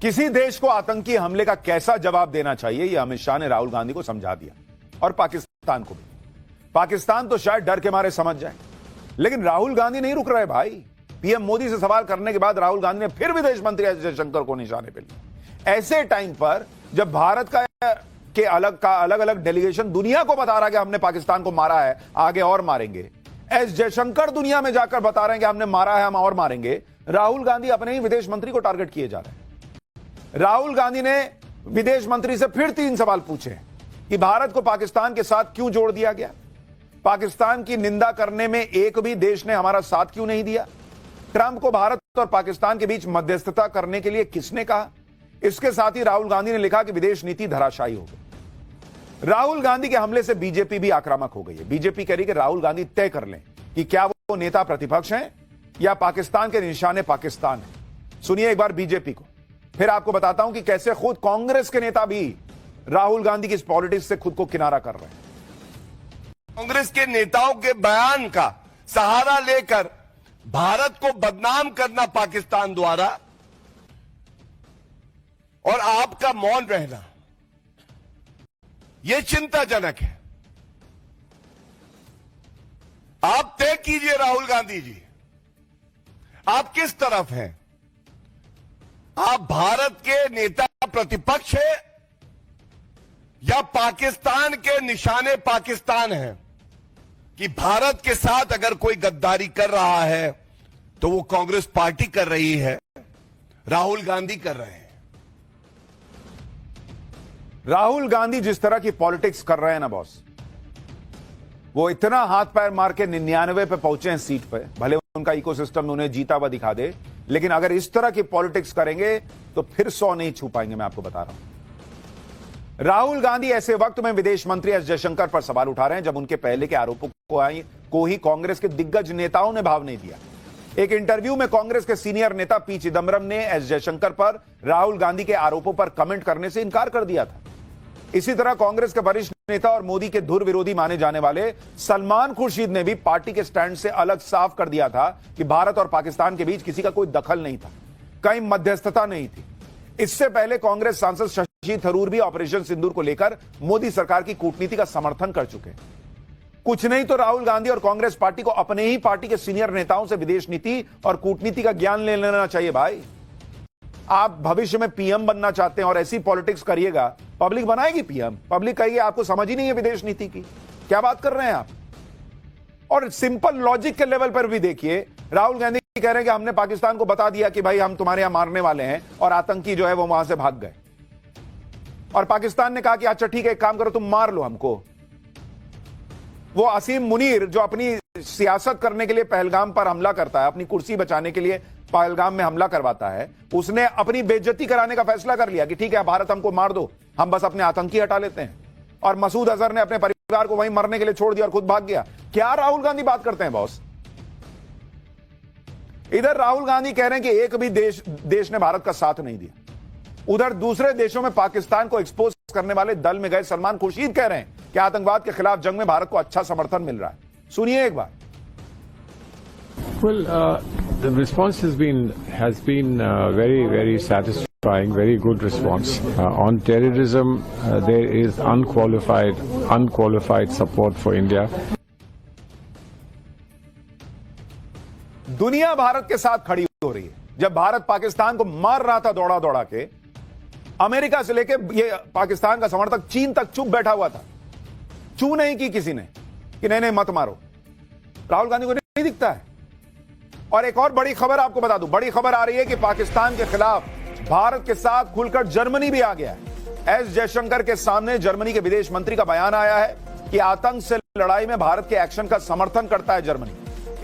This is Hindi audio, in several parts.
किसी देश को आतंकी हमले का कैसा जवाब देना चाहिए, यह अमित शाह ने राहुल गांधी को समझा दिया, और पाकिस्तान को भी। पाकिस्तान तो शायद डर के मारे समझ जाए, लेकिन राहुल गांधी नहीं रुक रहे भाई। पीएम मोदी से सवाल करने के बाद राहुल गांधी ने फिर विदेश मंत्री एस जयशंकर को निशाने पर लिया। ऐसे टाइम पर जब भारत का अलग अलग डेलीगेशन दुनिया को बता रहा है कि हमने पाकिस्तान को मारा है, आगे और मारेंगे, एस जयशंकर दुनिया में जाकर बता रहे हैं कि हमने मारा है, हम और मारेंगे, राहुल गांधी अपने ही विदेश मंत्री को टारगेट किए जा रहे हैं। राहुल गांधी ने विदेश मंत्री से फिर 3 सवाल पूछे कि भारत को पाकिस्तान के साथ क्यों जोड़ दिया गया, पाकिस्तान की निंदा करने में एक भी देश ने हमारा साथ क्यों नहीं दिया, ट्रंप को भारत और पाकिस्तान के बीच मध्यस्थता करने के लिए किसने कहा। इसके साथ ही राहुल गांधी ने लिखा कि विदेश नीति धराशायी हो गई। राहुल गांधी के हमले से बीजेपी भी आक्रामक हो गई है। बीजेपी कह रही कि राहुल गांधी तय कर लें कि क्या वो नेता प्रतिपक्ष हैं या पाकिस्तान के निशाने पाकिस्तान है। सुनिए एक बार बीजेपी को, फिर आपको बताता हूं कि कैसे खुद कांग्रेस के नेता भी राहुल गांधी की इस पॉलिटिक्स से खुद को किनारा कर रहे हैं। कांग्रेस के नेताओं के बयान का सहारा लेकर भारत को बदनाम करना पाकिस्तान द्वारा और आपका मौन रहना, यह चिंताजनक है। आप तय कीजिए राहुल गांधी जी, आप किस तरफ हैं? आप भारत के नेता प्रतिपक्ष हैं या पाकिस्तान के निशाने पाकिस्तान हैं? कि भारत के साथ अगर कोई गद्दारी कर रहा है तो वो कांग्रेस पार्टी कर रही है, राहुल गांधी कर रहे हैं। राहुल गांधी जिस तरह की पॉलिटिक्स कर रहे हैं ना बॉस, वो इतना हाथ पैर मार के 99 पे पहुंचे हैं सीट पे, भले उनका इकोसिस्टम उन्हें जीता हुआ दिखा दे, लेकिन अगर इस तरह की पॉलिटिक्स करेंगे तो फिर 100 नहीं छू पाएंगे। मैं आपको बता रहा हूं। राहुल गांधी ऐसे वक्त में विदेश मंत्री एस जयशंकर पर सवाल उठा रहे हैं जब उनके पहले के आरोपों को ही कांग्रेस के दिग्गज नेताओं ने भाव नहीं दिया। एक इंटरव्यू में कांग्रेस के सीनियर नेता पी चिदंबरम ने एस जयशंकर पर राहुल गांधी के आरोपों पर कमेंट करने से इनकार कर दिया था। इसी तरह कांग्रेस के वरिष्ठ नेता और मोदी के धुर विरोधी माने जाने वाले सलमान खुर्शीद ने भी पार्टी के स्टैंड से अलग साफ कर दिया था कि भारत और पाकिस्तान के बीच किसी का कोई दखल नहीं था, कहीं मध्यस्थता नहीं थी। इससे पहले कांग्रेस सांसद शशि थरूर भी ऑपरेशन सिंदूर को लेकर मोदी सरकार की कूटनीति का समर्थन कर चुके हैं। कुछ नहीं तो राहुल गांधी और कांग्रेस पार्टी को अपने ही पार्टी के सीनियर नेताओं से विदेश नीति और कूटनीति का ज्ञान ले लेना चाहिए भाई। आप भविष्य में पीएम बनना चाहते हैं और ऐसी पॉलिटिक्स करिएगा, पब्लिक बनाएगी पीएम। पब्लिक कहेगी आपको समझ ही नहीं है विदेश नीति की, क्या बात कर रहे हैं आप। और सिंपल लॉजिक के लेवल पर भी देखिए, राहुल गांधी कह रहे हैं कि हमने पाकिस्तान को बता दिया कि भाई हम तुम्हारे यहां मारने वाले हैं, और आतंकी जो है वो वहां से भाग गए, और पाकिस्तान ने कहा कि अच्छा ठीक है एक काम करो तुम मार लो हमको। वो असीम मुनीर जो अपनी सियासत करने के लिए पहलगाम पर हमला करता है, अपनी कुर्सी बचाने के लिए पहलगाम में हमला करवाता है, उसने अपनी बेइज्जती कराने का फैसला कर लिया कि ठीक है भारत हमको मार दो, हम बस अपने आतंकी हटा लेते हैं। और मसूद अजहर ने अपने परिवार को वहीं मरने के लिए छोड़ दिया और खुद भाग गया। क्या राहुल गांधी बात करते हैं बॉस। इधर राहुल गांधी कह रहे हैं कि एक भी देश ने भारत का साथ नहीं दिया, उधर दूसरे देशों में पाकिस्तान को एक्सपोज करने वाले दल में गए सलमान खुर्शीद कह रहे हैं कि आतंकवाद के खिलाफ जंग में भारत को अच्छा समर्थन मिल रहा है। सुनिए एक बार। Well, the response has been very satisfying, very good response. On terrorism, there is unqualified support for India. दुनिया भारत के साथ खड़ी हो रही है। जब भारत पाकिस्तान को मार रहा था दौड़ा दौड़ा के, अमेरिका से लेके ये पाकिस्तान का समर्थक चीन तक चुप बैठा हुआ था, चू नहीं की किसी ने कि नहीं मत मारो। राहुल गांधी को नहीं दिखता है। और एक और बड़ी खबर आपको बता दूं, बड़ी खबर आ रही है कि पाकिस्तान के खिलाफ भारत के साथ खुलकर जर्मनी भी आ गया है। एस जयशंकर के सामने जर्मनी के विदेश मंत्री का बयान आया है कि आतंक से लड़ाई में भारत के एक्शन का समर्थन करता है जर्मनी।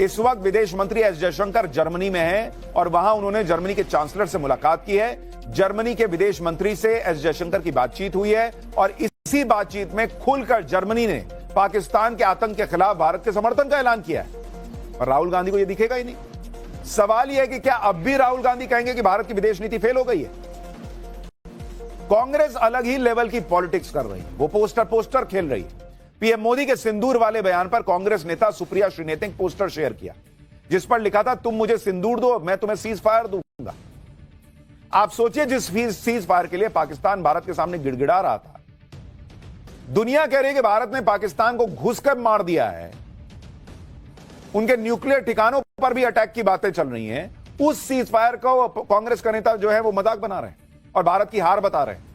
इस वक्त विदेश मंत्री एस जयशंकर जर्मनी में हैं और वहां उन्होंने जर्मनी के चांसलर से मुलाकात की है। जर्मनी के विदेश मंत्री से एस जयशंकर की बातचीत हुई है और इसी बातचीत में खुलकर जर्मनी ने पाकिस्तान के आतंक के खिलाफ भारत के समर्थन का ऐलान किया है। और राहुल गांधी को यह दिखेगा ही नहीं। सवाल यह है कि क्या अब भी राहुल गांधी कहेंगे कि भारत की विदेश नीति फेल हो गई है। कांग्रेस अलग ही लेवल की पॉलिटिक्स कर रही है, वो पोस्टर खेल रही है। पीएम मोदी के सिंदूर वाले बयान पर कांग्रेस नेता सुप्रिया श्रीनेत ने पोस्टर शेयर किया जिस पर लिखा था तुम मुझे सिंदूर दो मैं तुम्हें सीज फायर दूंगा। आप सोचिए, जिस सीज फायर के लिए पाकिस्तान भारत के सामने गिड़गिड़ा रहा था, दुनिया कह रही है कि भारत ने पाकिस्तान को घुसकर मार दिया है, उनके न्यूक्लियर ठिकानों पर भी अटैक की बातें चल रही हैं, उस सीज फायर को कांग्रेस का नेता जो है वो मजाक बना रहे हैं और भारत की हार बता रहे हैं।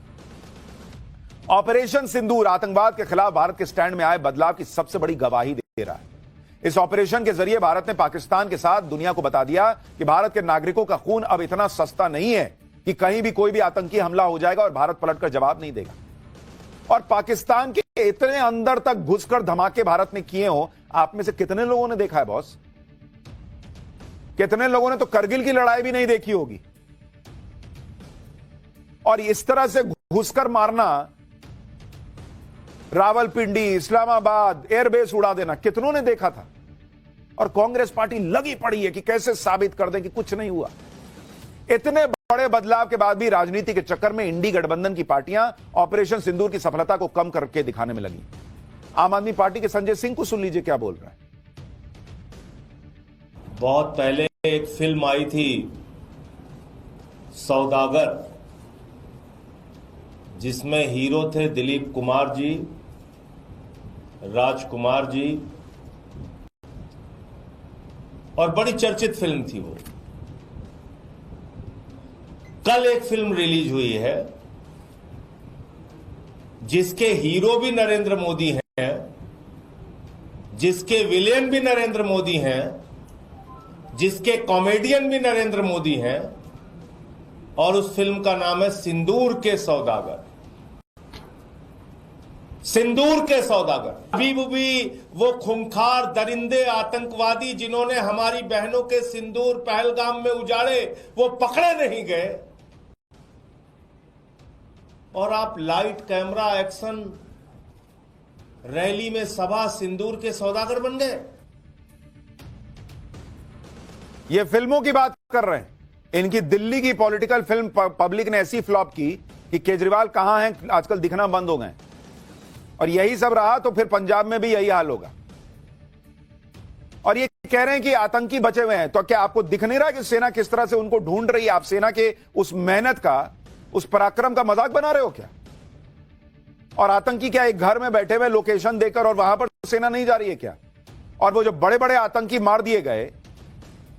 ऑपरेशन सिंदूर आतंकवाद के खिलाफ भारत के स्टैंड में आए बदलाव की सबसे बड़ी गवाही दे रहा है। इस ऑपरेशन के जरिए भारत ने पाकिस्तान के साथ दुनिया को बता दिया कि भारत के नागरिकों का खून अब इतना सस्ता नहीं है कि कहीं भी कोई भी आतंकी हमला हो जाएगा और भारत पलटकर जवाब नहीं देगा। और पाकिस्तान के इतने अंदर तक घुसकर धमाके भारत ने किए हो, आप में से कितने लोगों ने देखा है बॉस? कितने लोगों ने तो करगिल की लड़ाई भी नहीं देखी होगी। और इस तरह से घुसकर मारना, रावलपिंडी, इस्लामाबाद, एयरबेस उड़ा देना, कितनों ने देखा था? और कांग्रेस पार्टी लगी पड़ी है कि कैसे साबित कर दे कि कुछ नहीं हुआ। इतने बड़े बदलाव के बाद भी राजनीति के चक्कर में इंडी गठबंधन की पार्टियां ऑपरेशन सिंदूर की सफलता को कम करके दिखाने में लगी। आम आदमी पार्टी के संजय सिंह को सुन लीजिए क्या बोल रहे हैं। बहुत पहले एक फिल्म आई थी सौदागर, जिसमें हीरो थे दिलीप कुमार जी, राजकुमार जी, और बड़ी चर्चित फिल्म थी वो। कल एक फिल्म रिलीज हुई है जिसके हीरो भी नरेंद्र मोदी हैं, जिसके विलेन भी नरेंद्र मोदी हैं, जिसके कॉमेडियन भी नरेंद्र मोदी हैं, और उस फिल्म का नाम है सिंदूर के सौदागर। सिंदूर के सौदागर। अभी भी वो खूंखार दरिंदे आतंकवादी जिन्होंने हमारी बहनों के सिंदूर पहलगाम में उजाड़े, वो पकड़े नहीं गए, और आप लाइट कैमरा एक्शन रैली में सभा सिंदूर के सौदागर बन गए। ये फिल्मों की बात कर रहे हैं। इनकी दिल्ली की पॉलिटिकल फिल्म पब्लिक ने ऐसी फ्लॉप की कि केजरीवाल कहां हैं आजकल दिखना बंद हो गए। और यही सब रहा तो फिर पंजाब में भी यही हाल होगा। और ये कह रहे हैं कि आतंकी बचे हुए हैं, तो क्या आपको दिख नहीं रहा कि सेना किस तरह से उनको ढूंढ रही है? आप सेना के उस मेहनत का, उस पराक्रम का मजाक बना रहे हो क्या? और आतंकी क्या एक घर में बैठे हुए लोकेशन देकर और वहां पर सेना नहीं जा रही है क्या? और वो जो बड़े बड़े आतंकी मार दिए गए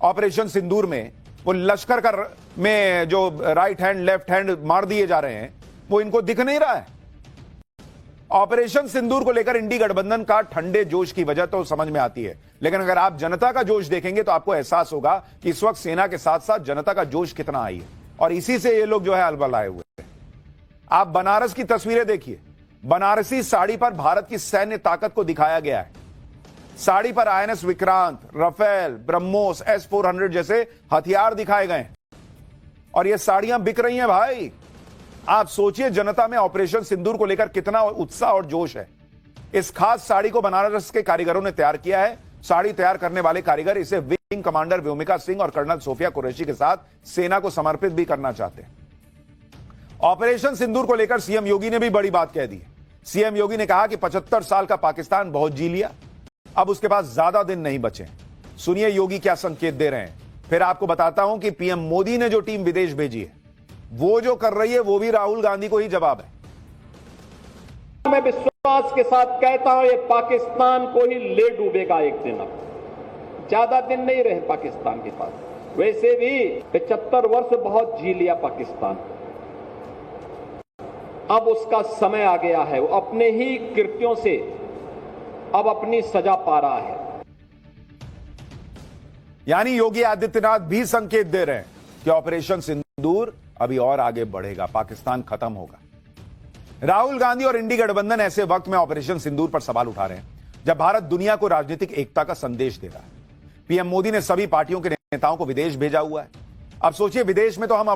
ऑपरेशन सिंदूर में, वो लश्कर का में जो राइट हैंड लेफ्ट हैंड मार दिए जा रहे हैं, वो इनको दिख नहीं रहा है? ऑपरेशन सिंदूर को लेकर इंडी गठबंधन का ठंडे जोश की वजह तो समझ में आती है, लेकिन अगर आप जनता का जोश देखेंगे तो आपको एहसास होगा कि इस वक्त सेना के साथ साथ जनता का जोश कितना आई है। और इसी से ये लोग जो है अलबल आए हुए हैं। आप बनारस की तस्वीरें देखिए। बनारसी साड़ी पर भारत की सैन्य ताकत को दिखाया गया है। साड़ी पर INS Vikrant, Rafale, BrahMos, S-400 जैसे हथियार दिखाए गए हैं और ये साड़ियां बिक रही हैं भाई। आप सोचिए जनता में ऑपरेशन सिंदूर को लेकर कितना उत्साह और जोश है। इस खास साड़ी को बनारस के कारीगरों ने तैयार किया है। साड़ी तैयार करने वाले कारीगर इसे विंग कमांडर व्योमिका सिंह और कर्नल सोफिया कुरैशी के साथ सेना को समर्पित भी करना चाहते हैं। ऑपरेशन सिंदूर को लेकर सीएम योगी ने भी बड़ी बात कह दी। सीएम योगी ने कहा कि 75 साल का पाकिस्तान बहुत जी लिया, अब उसके पास ज्यादा दिन नहीं बचे। सुनिए योगी क्या संकेत दे रहे हैं। फिर आपको बताता हूं कि पीएम मोदी ने जो टीम विदेश भेजी है, वो जो कर रही है वो भी राहुल गांधी को ही जवाब है। मैं विश्वास के साथ कहता हूं, ये पाकिस्तान को ही ले डूबेगा एक दिन। अब ज्यादा दिन नहीं रहे पाकिस्तान के पास। वैसे भी 75 वर्ष बहुत जी लिया पाकिस्तान, अब उसका समय आ गया है। वो अपने ही कृत्यों से अब अपनी सजा पा रहा है। यानी योगी आदित्यनाथ भी संकेत दे रहे हैं कि ऑपरेशन सिंदूर अभी और आगे बढ़ेगा, पाकिस्तान खत्म होगा। राहुल गांधी और इंडी गठबंधन ऐसे वक्त में ऑपरेशन सिंदूर पर सवाल उठा रहे हैं जब भारत दुनिया को राजनीतिक एकता का संदेश दे रहा है। पीएम मोदी ने सभी पार्टियों के नेताओं को विदेश भेजा हुआ है। अब सोचिए, विदेश में तो हम